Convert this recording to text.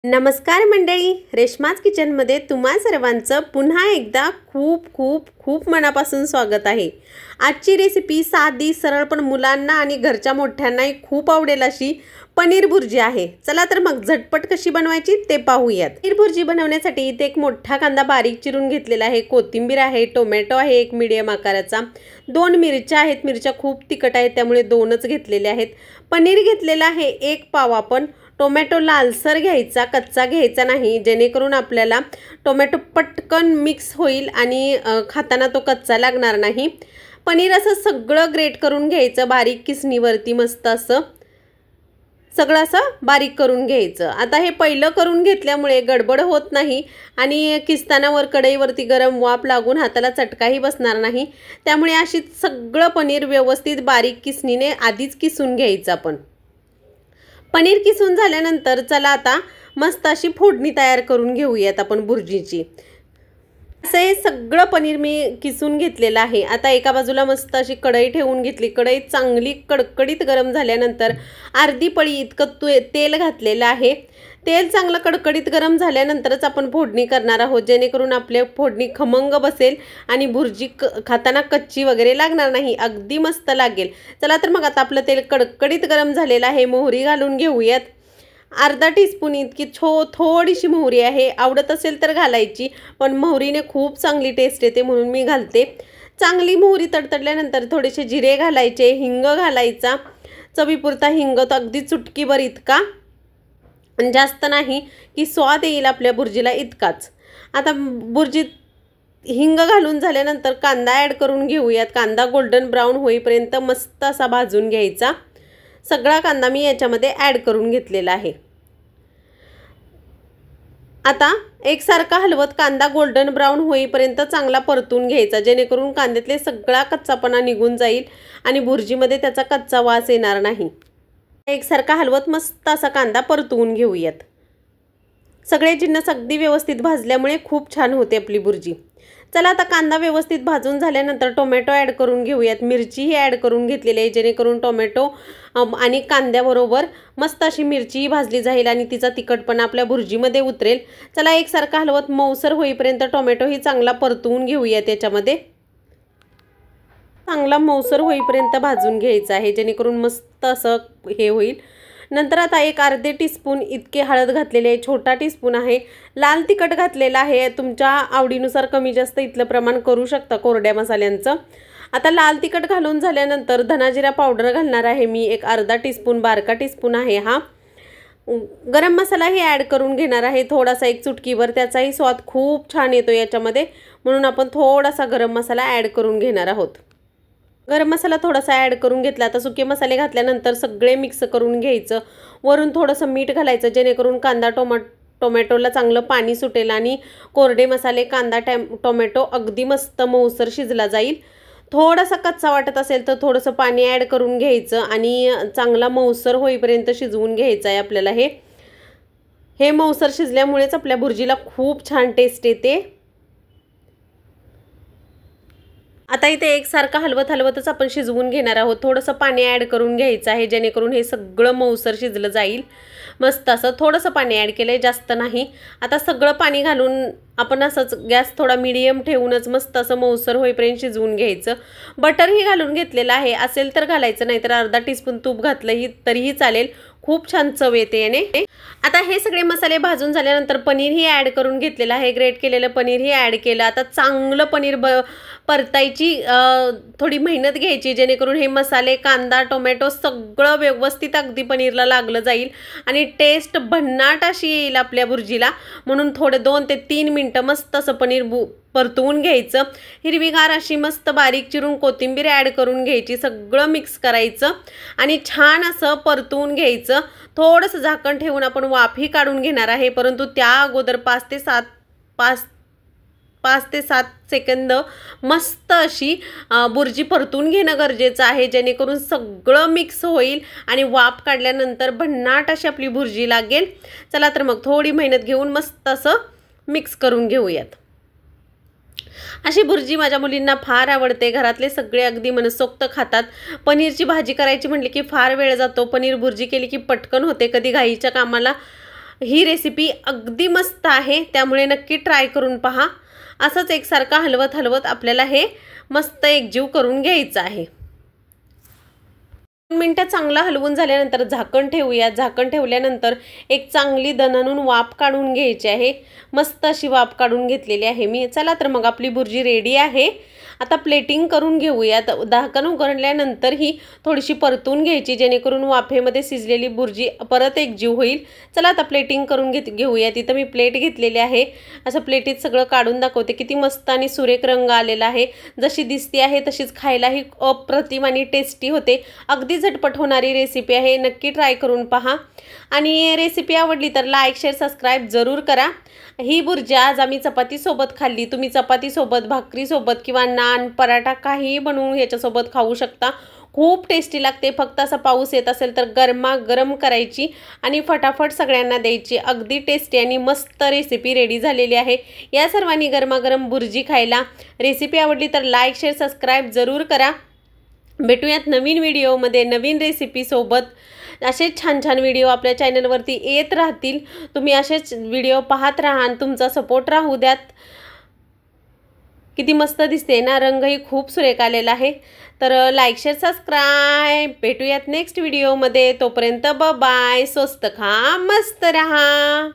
नमस्कार मंडळी, रेश्माज किचनमध्ये तुम्हा सर्वांचं पुन्हा एकदा खूप खूप खूप मनापासून स्वागत आहे। आजची रेसिपी साधी सरळ पण मुलांना आणि घरच्या मोठ्यांनाही खूप आवडेल अशी पनीर भुर्जी आहे। चला तर मग झटपट कशी बनवायची ते पाहूयात। पनीर भुर्जी बनवण्यासाठी इथे एक मोठा कांदा बारीक चिरून घेतलेला आहे, कोथिंबीर आहे, टोमॅटो आहे एक मीडियम आकाराचा, 2 मिरच्या आहेत, मिरच्या खूप तिखट आहेत त्यामुळे 2च घेतलेले आहेत। पनीर घेतलेला आहे 1 पाव आपण। टोमॅटो लालसर घ्यायचा, कच्चा घ्यायचा नाही, जेणेकरून आपल्याला टोमॅटो पटकन मिक्स होईल आणि खाताना तो कच्चा लागणार नाही। पनीर असं सगळं ग्रेट करून घ्यायचं, बारीक किसणीवरती मस्त असं सगळं असं बारीक करून घ्यायचं। आता हे पहिलं करून घेतल्यामुळे गडबड होत नाही आणि किसताना वर कढईवरती गरम वाफ लागून हाताला चटकाही बसणार नाही, त्यामुळे अशी सगळं पनीर व्यवस्थित बारीक किसणीने आधीच किसून घ्यायचं आपण। पनीर किसून झाल्यानंतर चला आता मस्त अशी फोडणी तयार करून घेऊयात आपण भुर्जीची। असे सगळं पनीर मी किसून घेतलेलं आहे। आता एका बाजूला मस्त अशी कढई ठेवून घेतली, कढई चांगली कडकडीत गरम झाल्यानंतर अर्धी पळी इतकं तेल घातलेलं आहे। तेल चांगलं कडकडीत गरम झाल्यानंतरच आपण फोडणी करणार आहोत, जेणेकरून आपले फोडणी खमंग बसेल आणि भुर्जी खाताना कच्ची वगैरे लागणार नाही, अगदी मस्त लागेल। चला तर मग आता आपलं तेल कडकडीत गरम झालेलं आहे, मोहरी घालून घेऊयात। अर्धा टीस्पून इतकी थोडीशी मोहरी आहे, आवडत असेल तर घालायची, पण मोहरीने खूप चांगली टेस्ट येते म्हणून मी घालते। चांगली मोहरी तडतडल्यानंतर थोडेसे जिरे घालायचे, हिंग घालायचा, चवीपुरता हिंग तर अगदी चुटकीभर इतका, जास्त नाही की स्वाद येईल आपल्या भुर्जीला इतकाच। आता भुर्जीत हिंग घालून झाल्यानंतर कांदा ॲड करून घेऊयात। कांदा गोल्डन ब्राऊन होईपर्यंत मस्त असा भाजून घ्यायचा। सगळा कांदा मी याच्यामध्ये ॲड करून घेतलेला आहे। आता एकसारखा हलवत कांदा गोल्डन ब्राऊन होईपर्यंत चांगला परतून घ्यायचा, जेणेकरून कांद्यातले सगळा कच्चापणा निघून जाईल आणि भुर्जीमध्ये त्याचा कच्चा वास येणार नाही। एकसारखा हलवत मस्त असा कांदा परतवून घेऊयात। सगळे जिन्नस अगदी व्यवस्थित भाजल्यामुळे खूप छान होते आपली भुर्जी। चला आता कांदा व्यवस्थित भाजून झाल्यानंतर टोमॅटो ॲड करून घेऊयात। मिरचीही ॲड करून घेतलेली आहे, जेणेकरून टोमॅटो आणि कांद्याबरोबर मस्त अशी मिरचीही भाजली जाईल आणि तिचा तिखटपणा आपल्या भुर्जीमध्ये उतरेल। चला एकसारखा हलवत मऊसर होईपर्यंत टोमॅटोही चांगला परतवून घेऊयात। याच्यामध्ये चांगला मऊसर होईपर्यंत भाजून घ्यायचा आहे, जेणेकरून मस्त असं हे होईल। नंतर आता एक अर्धे टीस्पून इतके हळद घातलेले आहे, छोटा टीस्पून आहे। लाल तिखट घातलेला आहे, तुमच्या आवडीनुसार कमी जास्त इथलं प्रमाण करू शकता कोरड्या मसाल्यांचं। आता लाल तिखट घालून झाल्यानंतर धना जिरा पावडर घालणार आहे मी, एक अर्धा टीस्पून, बारका टीस्पून आहे हा। गरम मसालाही ॲड करून घेणार आहे थोडासा, एक चुटकीभर, त्याचाही स्वाद खूप छान येतो याच्यामध्ये, म्हणून आपण थोडासा गरम मसाला ॲड करून घेणार आहोत। गरम मसाला थोडासा ॲड करून घेतला। आता सुके मसाले घातल्यानंतर सगळे मिक्स करून घ्यायचं। वरून थोडंसं मीठ घालायचं, जेणेकरून कांदा टोमॅटोला चांगलं पाणी सुटेल आणि कोरडे मसाले, कांदा टोमॅटो अगदी मस्त मऊसर शिजला जाईल। थोडासा कच्चा वाटत असेल तर थोडंसं पाणी ॲड करून घ्यायचं आणि चांगला मऊसर होईपर्यंत शिजवून घ्यायचं आहे आपल्याला। हे मऊसर शिजल्यामुळेच आपल्या भुर्जीला खूप छान टेस्ट येते। आता इथे एकसारखा हलवतच आपण शिजवून घेणार आहोत। थोडंसं पाणी ॲड करून घ्यायचं आहे, जेणेकरून हे सगळं मऊसर शिजलं जाईल। मस्त असं थोडंसं पाणी ॲड केलं आहे, जास्त नाही। आता सगळं पाणी घालून आपण असंच गॅस थोडा मीडियम ठेवूनच मस्त असं मऊसर होईपर्यंत शिजवून घ्यायचं। बटरही घालून घेतलेलं आहे, असेल तर घालायचं, नाही तर अर्धा टीस्पून तूप घातलंही तरीही चालेल, खूप छान चव येते याने। आता हे सगळे मसाले भाजून झाल्यानंतर पनीरही ॲड करून घेतलेलं आहे, ग्रेट केलेलं पनीरही ॲड केलं। आता चांगलं पनीर परतायची थोडी मेहनत घ्यायची, जेणेकरून हे मसाले, कांदा, टोमॅटो सगळं व्यवस्थित अगदी पनीरला लागलं जाईल आणि टेस्ट भन्नाट अशी येईल आपल्या भुर्जीला, म्हणून थोडे 2 ते 3 मिनटं मस्त असं पनीर परतवून घ्यायचं। हिरवीगार अशी मस्त बारीक चिरून कोथिंबीर ॲड करून घ्यायची, सगळं मिक्स करायचं आणि छान असं परतवून घ्यायचं। थोडंसं झाकण ठेवून आपण वाफही काढून घेणार आहे, परंतु त्या अगोदर 5 ते 7 सेकंद मस्त अशी भुर्जी परतून घेणं गरजेचं आहे, जेणेकरून सगळं मिक्स होईल आणि वाफ काढल्यानंतर भन्नाट अशी आपली भुर्जी लागेल। चला तर मग थोडी मेहनत घेऊन मस्त असं मिक्स करून घेऊयात। अशी भुर्जी माझ्या मुलींना फार आवडते, घरातले सगळे अगदी मनसोक्त खातात। पनीरची भाजी करायची म्हटली की फार वेळ जातो, पनीर भुर्जी केली की पटकन होते, कधी घाईच्या कामाला ही रेसिपी अगदी मस्त आहे, त्यामुळे नक्की ट्राय करून पहा। असंच एकसारखा हलवत हलवत आपल्याला हे मस्त एकजीव करून घ्यायचं आहे। 2 मिनिटं चांगलं हलवून झाल्यानंतर झाकण ठेवूया। झाकण ठेवल्यानंतर एक चांगली दणनून वाफ काढून घ्यायची आहे। मस्त अशी वाफ काढून घेतलेली आहे मी। चला तर मग आपली बुर्जी रेडी आहे। आता प्लेटिंग करून घेऊया। झाकण उघडल्यानंतर ही थोडीशी परतून घ्यायची, जेणेकरून वाफेमध्ये शिजलेली बुर्जी परत एकजीव होईल। चला आता प्लेटिंग करून घेऊया। तिथं मी प्लेट घेतलेली आहे। असं प्लेटीत सगळं काढून दाखवते। किती मस्त आणि सुरेख रंग आलेला आहे। जशी दिसते आहे तशीच खायलाही अप्रतिम आणि टेस्टी होते। अगदी झटपट होणारी रेसिपी आहे, नक्की ट्राय करून पहा। आणि रेसिपी आवडली तर लाईक शेअर सबस्क्राईब जरूर करा। ही बुर्जी आज आम्ही चपातीसोबत खाल्ली। तुम्ही चपातीसोबत, भाकरीसोबत किंवा नान, पराठा काहीही बनवून याच्यासोबत खाऊ शकता। खूप टेस्टी लागते। फक्त असा पाऊस येत असेल तर गरमागरम करायची आणि फटाफट सगळ्यांना द्यायची। अगदी टेस्टी आणि मस्त रेसिपी रेडी झालेली आहे। या सर्वांनी गरमागरम बुर्जी खायला। रेसिपी आवडली तर लाईक शेअर सबस्क्राईब जरूर करा। भेटूयात नवीन व्हिडिओमध्ये नवीन रेसिपीसोबत। असे छान छान व्हिडिओ आपल्या चॅनलवरती येत राहतील। तुम्ही असेच व्हिडिओ पाहत राहा आणि तुमचा सपोर्ट राहू द्यात। किती मस्त दिसते ना, रंगही खूप सुरेख आलेला आहे। तर लाईक शेअर सबस्क्राईब। भेटूयात नेक्स्ट व्हिडिओमध्ये। तोपर्यंत बाय। स्वस्त खा, मस्त रहा।